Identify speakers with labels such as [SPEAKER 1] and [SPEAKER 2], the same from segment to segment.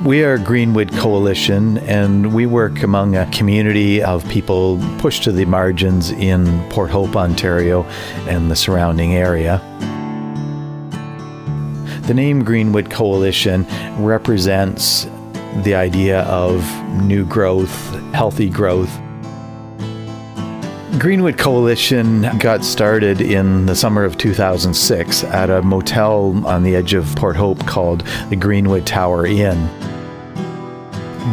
[SPEAKER 1] We are Greenwood Coalition, and we work among a community of people pushed to the margins in Port Hope, Ontario, and the surrounding area. The name Greenwood Coalition represents the idea of new growth, healthy growth. Greenwood Coalition got started in the summer of 2006 at a motel on the edge of Port Hope called the Greenwood Tower Inn.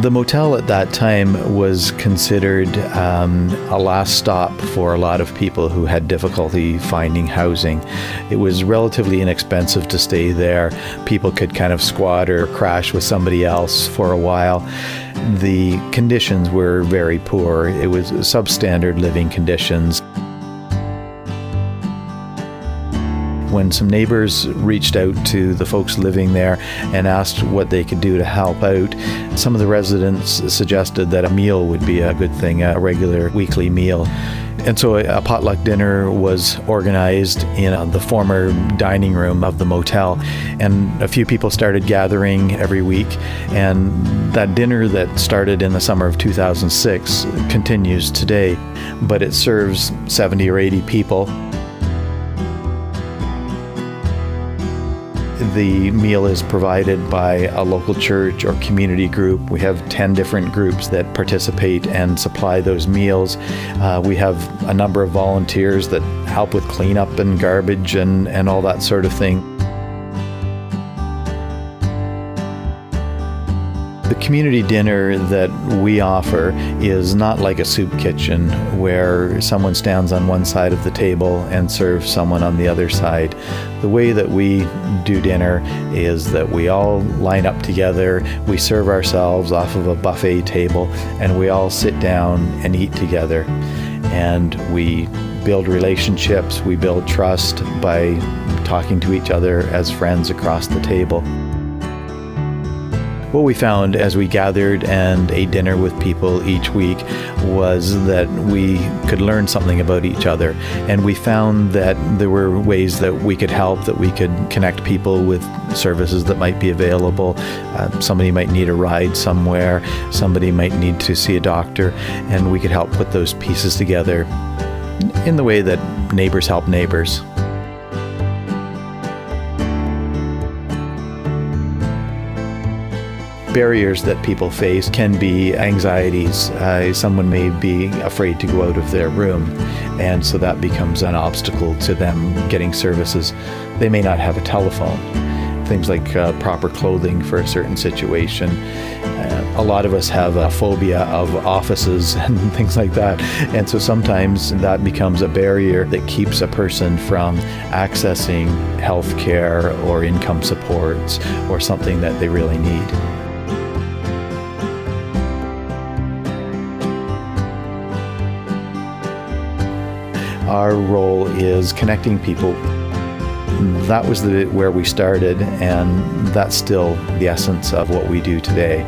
[SPEAKER 1] The motel at that time was considered a last stop for a lot of people who had difficulty finding housing. It was relatively inexpensive to stay there. People could kind of squat or crash with somebody else for a while. The conditions were very poor. It was substandard living conditions. When some neighbors reached out to the folks living there and asked what they could do to help out, some of the residents suggested that a meal would be a good thing, a regular weekly meal. And so a potluck dinner was organized in the former dining room of the motel, and a few people started gathering every week, and that dinner that started in the summer of 2006 continues today, but it serves 70 or 80 people. The meal is provided by a local church or community group. We have 10 different groups that participate and supply those meals. We have a number of volunteers that help with cleanup and garbage and all that sort of thing. The community dinner that we offer is not like a soup kitchen where someone stands on one side of the table and serves someone on the other side. The way that we do dinner is that we all line up together, we serve ourselves off of a buffet table, and we all sit down and eat together. And we build relationships, we build trust by talking to each other as friends across the table. What we found as we gathered and ate dinner with people each week was that we could learn something about each other, and we found that there were ways that we could help, that we could connect people with services that might be available. Somebody might need a ride somewhere, somebody might need to see a doctor, and we could help put those pieces together in the way that neighbors help neighbors. Barriers that people face can be anxieties. Someone may be afraid to go out of their room, and so that becomes an obstacle to them getting services. They may not have a telephone. Things like proper clothing for a certain situation. A lot of us have a phobia of offices and things like that, and so sometimes that becomes a barrier that keeps a person from accessing health care or income supports or something that they really need. Our role is connecting people. That was where we started, and that's still the essence of what we do today.